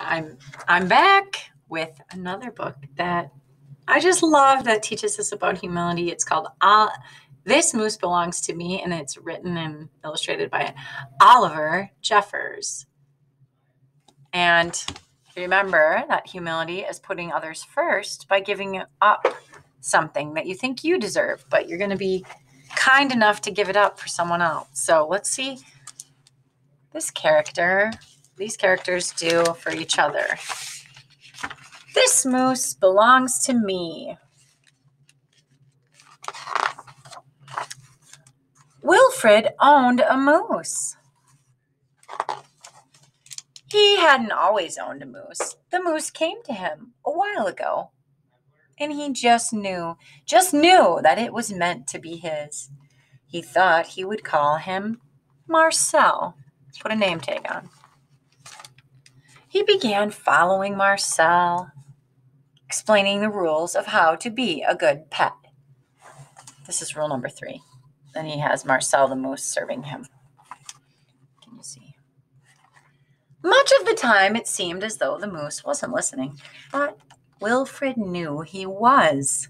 I'm back with another book that I just love that teaches us about humility. It's called This Moose Belongs to Me, and it's written and illustrated by Oliver Jeffers. And remember that humility is putting others first by giving up something that you think you deserve, but you're going to be kind enough to give it up for someone else. So let's see these characters do for each other. This moose belongs to me. Wilfred owned a moose. He hadn't always owned a moose. The moose came to him a while ago, and he just knew that it was meant to be his. He thought he would call him Marcel. Put a name tag on. He began following Marcel, explaining the rules of how to be a good pet. This is rule number 3. Then he has Marcel the moose serving him. Can you see? Much of the time, it seemed as though the moose wasn't listening, but Wilfred knew he was,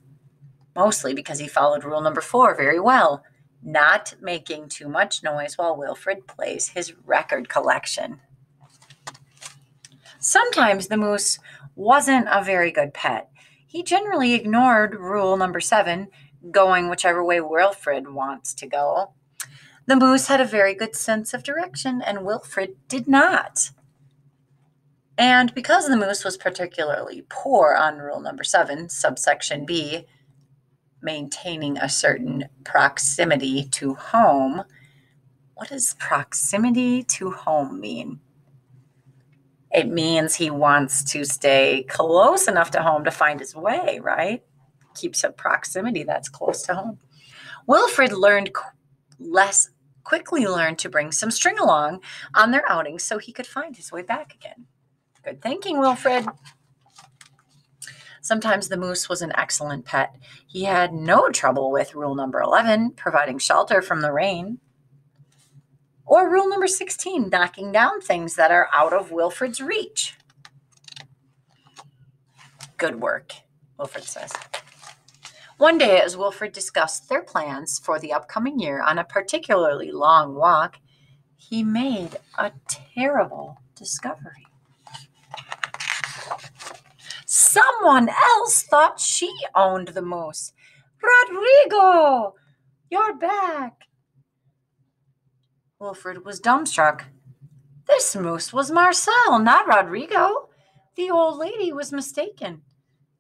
mostly because he followed rule number 4 very well, not making too much noise while Wilfred plays his record collection. Sometimes the moose wasn't a very good pet. He generally ignored rule number 7, going whichever way Wilfred wants to go. The moose had a very good sense of direction, and Wilfred did not. And because the moose was particularly poor on rule number 7, subsection B, maintaining a certain proximity to home. What does proximity to home mean? It means he wants to stay close enough to home to find his way, right? Keeps a proximity that's close to home. Wilfred quickly learned to bring some string along on their outings so he could find his way back again. Good thinking, Wilfred. Sometimes the moose was an excellent pet. He had no trouble with rule number 11, providing shelter from the rain, or rule number 16, knocking down things that are out of Wilfred's reach. Good work, Wilfred says. One day, as Wilfred discussed their plans for the upcoming year on a particularly long walk, he made a terrible discovery. Someone else thought she owned the moose. Rodrigo, you're back. Wilfred was dumbstruck. This moose was Marcel, not Rodrigo. The old lady was mistaken,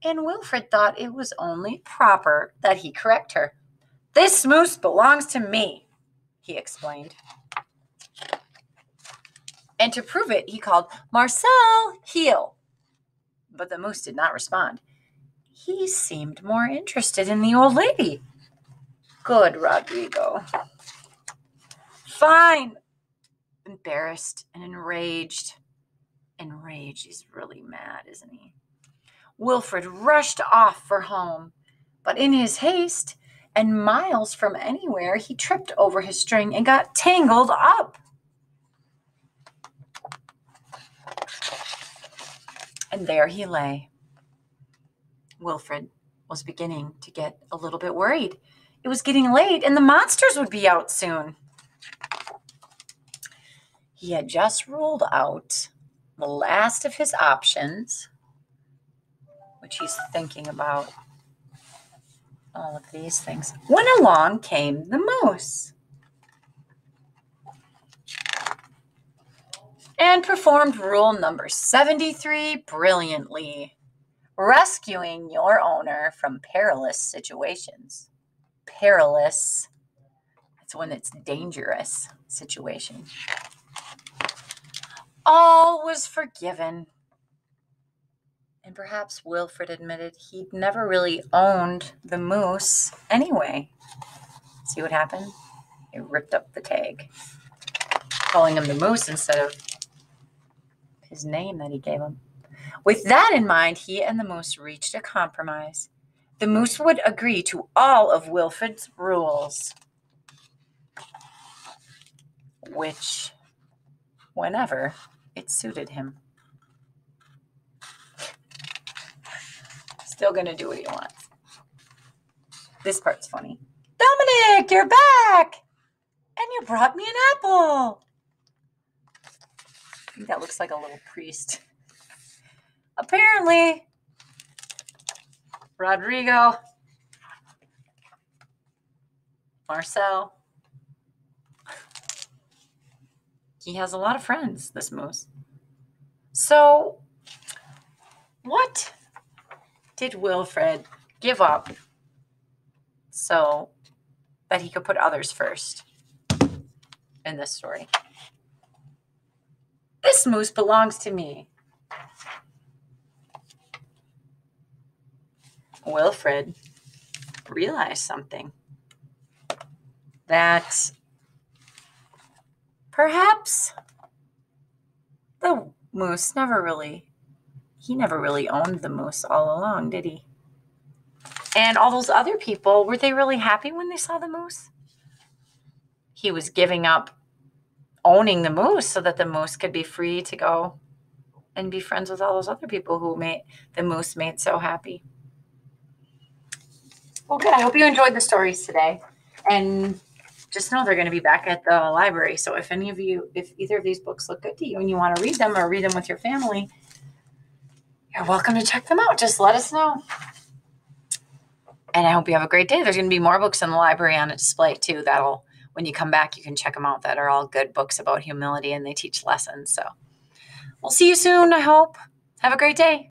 and Wilfred thought it was only proper that he correct her. This moose belongs to me, he explained. And to prove it, he called, Marcel, heel. But the moose did not respond. He seemed more interested in the old lady. Good, Rodrigo. Fine. Embarrassed and enraged. Enraged. He's really mad, isn't he? Wilfred rushed off for home, but in his haste and miles from anywhere, he tripped over his string and got tangled up. And there he lay. Wilfred was beginning to get a little bit worried. It was getting late, and the monsters would be out soon. He had just ruled out the last of his options, which he's thinking about all of these things, when along came the moose and performed rule number 73 brilliantly, rescuing your owner from perilous situations. Perilous, that's when it's dangerous situation. All was forgiven. And perhaps Wilfred admitted he'd never really owned the moose anyway. See what happened? He ripped up the tag, calling him the moose instead of his name that he gave him. With that in mind, he and the moose reached a compromise. The moose would agree to all of Wilfred's rules, whenever it suited him. still going to do what he wants. This part's funny. Dominic, you're back! And you brought me an apple. I think that looks like a little priest. Apparently, Rodrigo, Marcel, he has a lot of friends, this moose. So, what did Wilfred give up so that he could put others first in this story? This moose belongs to me. Wilfred realized something. That perhaps the moose never really owned the moose all along, did he? And all those other people, were they really happy when they saw the moose? He was giving up owning the moose so that the moose could be free to go and be friends with all those other people who made the moose made so happy. Well, good. I hope you enjoyed the stories today. And just know they're going to be back at the library. So if either of these books look good to you and you want to read them or read them with your family, you're welcome to check them out. Just let us know. And I hope you have a great day. There's going to be more books in the library on a display too. When you come back, you can check them out. That are all good books about humility and they teach lessons. So we'll see you soon, I hope. Have a great day.